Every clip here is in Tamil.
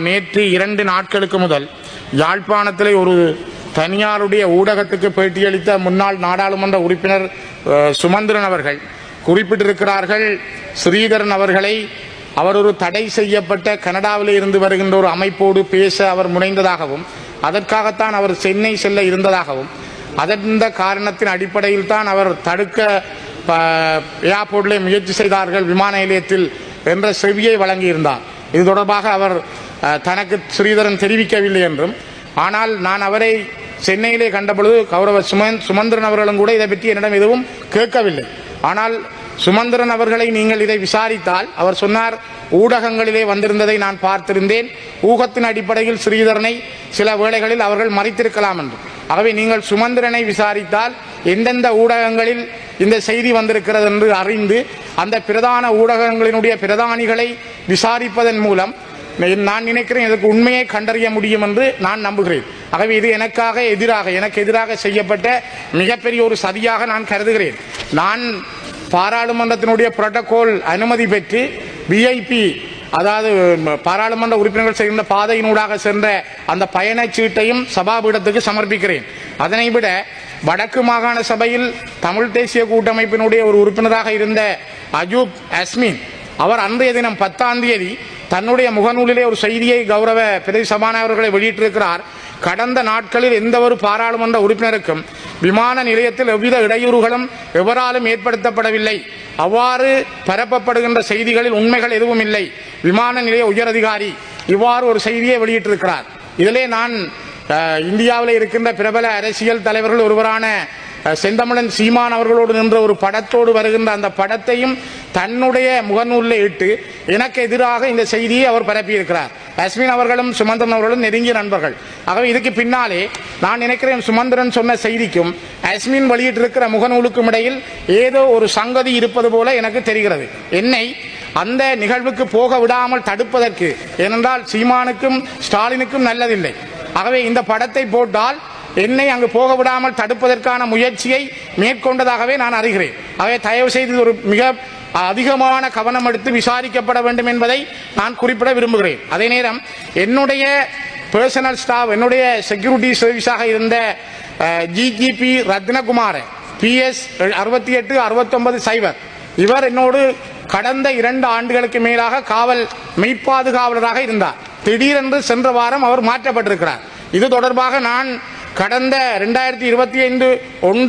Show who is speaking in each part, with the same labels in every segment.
Speaker 1: நேற்று 2 நாட்களுக்கு முதல் யாழ்ப்பாணத்தில் ஒரு தனியாருடைய ஊடகத்துக்கு பேட்டியளித்த முன்னாள் நாடாளுமன்ற உறுப்பினர் சுமந்திரன் அவர்கள் குறிப்பிட்டிருக்கிறார்கள். ஸ்ரீதரன் அவர்களை அவர் ஒரு தடை செய்யப்பட்ட கனடாவில் இருந்து வருகின்ற ஒரு அமைப்போடு பேச அவர் முனைந்ததாகவும், அதற்காகத்தான் அவர் சென்னை செல்ல இருந்ததாகவும், அந்த காரணத்தின் அடிப்படையில் தான் அவர் தடுக்க ஏர்போர்ட்டில் முயற்சி செய்தார்கள் விமான நிலையத்தில் என்ற செவியை வழங்கியிருந்தார். இது தொடர்பாக அவர் தனக்கு ஸ்ரீதரன் தெரிவிக்கவில்லை என்றும், ஆனால் நான் அவரை சென்னையிலே கண்டபொழுது கௌரவ சுமந்திரன் அவர்களும் கூட இதை பற்றி என்னிடம் எதுவும் கேட்கவில்லை. ஆனால் சுமந்திரன் அவர்களை நீங்கள் இதை விசாரித்தால் அவர் சொன்னார், ஊடகங்களிலே வந்திருந்ததை நான் பார்த்திருந்தேன், ஊகத்தின் அடிப்படையில் ஸ்ரீதரனை சில வேளைகளில் அவர்கள் மறைத்திருக்கலாம் என்று. ஆகவே நீங்கள் சுமந்திரனை விசாரித்தால் எந்தெந்த ஊடகங்களில் இந்த செய்தி வந்திருக்கிறது என்று அறிந்து அந்த பிரதான ஊடகங்களினுடைய பிரதானிகளை விசாரிப்பதன் மூலம் நான் நினைக்கிறேன் இதற்கு உண்மையை கண்டறிய முடியும் என்று நான் நம்புகிறேன். ஆகவே இது எனக்கு எதிராக செய்யப்பட்ட மிகப்பெரிய ஒரு சதியாக நான் கருதுகிறேன். நான் பாராளுமன்றத்தினுடைய புரோட்டோகால் அனுமதி பெற்று விஐபி, அதாவது பாராளுமன்ற உறுப்பினர்கள் செல்கின்ற பாதையினூடாக சென்ற அந்த பயணச்சீட்டையும் சபாபீடத்துக்கு சமர்ப்பிக்கிறேன். அதனை விட வடக்கு மாகாண சபையில் தமிழ் தேசிய கூட்டமைப்பினுடைய ஒரு உறுப்பினராக இருந்த அஜூப் அஸ்மின் அவர் அன்றைய தினம் 10ஆம் தேதி தன்னுடைய முகநூலிலே ஒரு செய்தியை கௌரவ பிரதி சபாநாயகர்களை வெளியிட்டிருக்கிறார். கடந்த நாட்களில் எந்த ஒரு பாராளுமன்ற உறுப்பினருக்கும் விமான நிலையத்தில் எவ்வித இடையூறுகளும் எவராலும் ஏற்படுத்தப்படவில்லை, அவ்வாறு பரப்பப்படுகின்ற செய்திகளில் உண்மைகள் எதுவும் இல்லை, விமான நிலைய உயரதிகாரி இவ்வாறு ஒரு செய்தியை வெளியிட்டிருக்கிறார். இதிலே நான் இந்தியாவில் இருக்கின்ற பிரபல அரசியல் தலைவர்கள் ஒருவரான செந்தமிழன் சீமான் அவர்களோடு நின்ற ஒரு படத்தோடு வருகின்ற அந்த படத்தையும் தன்னுடைய முகநூலில் இட்டு எனக்கு எதிராக இந்த செய்தியை அவர் பரப்பியிருக்கிறார். அஸ்மின் அவர்களும் சுமந்திரன் அவர்களும் நெருங்கிய நண்பர்கள். ஆகவே இதுக்கு பின்னாலே நான் நினைக்கிறேன் சுமந்திரன் சொன்ன செய்திக்கும் அஸ்மின் வெளியிட்டிருக்கிற முகநூலுக்கும் இடையில் ஏதோ ஒரு சங்கதி இருப்பது போல எனக்கு தெரிகிறது. என்னை அந்த நிகழ்வுக்கு போக விடாமல் தடுப்பதற்கு, ஏனென்றால் சீமானுக்கும் ஸ்டாலினுக்கும் நல்லதில்லை. ஆகவே இந்த படத்தை போட்டால் என்னை அங்கு போக விடாமல் தடுப்பதற்கான முயற்சியை மேற்கொண்டதாகவே நான் அறிகிறேன். ஆகவே தயவு செய்து ஒரு மிக அதிகமான கவனம் எடுத்து விசாரிக்கப்பட வேண்டும் என்பதை நான் குறிப்பிட விரும்புகிறேன். அதே நேரம் என்னுடைய பர்சனல் ஸ்டாஃப், என்னுடைய செக்யூரிட்டி சர்வீஸாக இருந்த ஜிஜிபி ரத்னகுமார் PS 6869 இவர் என்னோடு கடந்த 2 ஆண்டுகளுக்கு மேலாக காவல் மெய்ப்பாதுகாவலராக இருந்தார். திடீரென்று சென்ற வாரம் அவர் மாற்றப்பட்டிருக்கிறார். இது தொடர்பாக நான் கடந்த 2025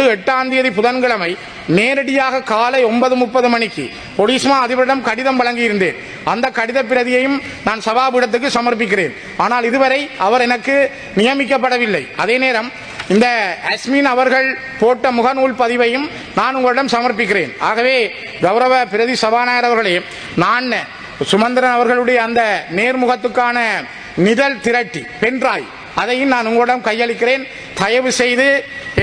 Speaker 1: 8ஆம் தேதி புதன்கிழமை நேரடியாக காலை 9:30 மணிக்கு பொலிஸ்மா அதிபரிடம் கடிதம் வழங்கியிருந்தேன். அந்த கடித பிரதியையும் நான் சபாபீடத்துக்கு சமர்ப்பிக்கிறேன். ஆனால் இதுவரை அவர் எனக்கு நியமிக்கப்படவில்லை. அதே நேரம் இந்த அஸ்மின் அவர்கள் போட்ட முகநூல் பதிவையும் நான் உங்களிடம் சமர்ப்பிக்கிறேன். ஆகவே கௌரவ பிரதி சபாநாயகர் அவர்களே, நான் சுமந்திரன் அவர்களுடைய அந்த நேர்முகத்துக்கான நிழல் திரட்டி பென்ட்ராய் அதையும் நான் உங்களிடம் கையளிக்கிறேன். தயவு செய்து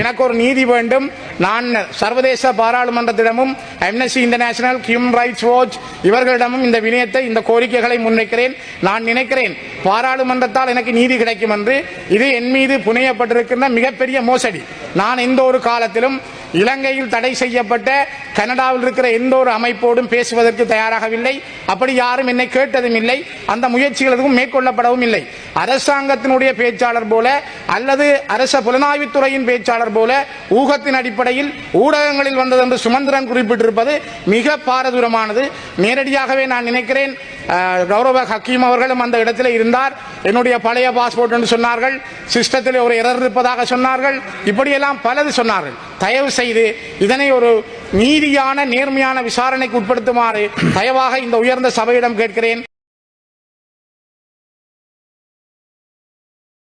Speaker 1: எனக்கு ஒரு நீதி வேண்டும். நான் சர்வதேச பாராளுமன்றத்திடமும் Amnesty International, Human Rights Watch இவர்களிடமும் இந்த வினயத்தை, இந்த கோரிக்கைகளை முன்வைக்கிறேன். நான் நினைக்கிறேன் பாராளுமன்றத்தால் எனக்கு நீதி கிடைக்கும் என்று. இது என் மீது புனையப்பட்டிருக்கின்ற மிகப்பெரிய மோசடி. நான் எந்த ஒரு காலத்திலும் இலங்கையில் தடை செய்யப்பட்ட கனடாவில் இருக்கிற எந்த ஒரு அமைப்போடும் பேசுவதற்கு தயாராகவில்லை. அப்படி யாரும் என்னை கேட்டதும் இல்லை. அந்த முயற்சிகள் எதுவும் மேற்கொள்ளப்படவும் இல்லை. அரசாங்கத்தினுடைய பேச்சாளர் போல அல்லது அரச புலனாய்வுத்துறையின் பேச்சாளர் போல ஊகத்தின் அடிப்படையில் ஊடகங்களில் வந்தது என்று சுமந்திரன் குறிப்பிட்டிருப்பது மிக பாரதூரமானது. நேரடியாகவே நான் நினைக்கிறேன் கௌரவ ஹக்கீம் அவர்களும் அந்த இடத்தில் இருந்தார். என்னுடைய பழைய பாஸ்போர்ட் என்று சொன்னார்கள், சிஸ்டத்தில் ஒரு எரர் இருப்பதாக சொன்னார்கள், இப்படியெல்லாம் பலது சொன்னார்கள். தயவு செய்து இதனை ஒரு நீதியான நேர்மையான விசாரணைக்கு உட்படுத்துமாறு தயவாக இந்த உயர்ந்த சபையிடம் கேட்கிறேன்.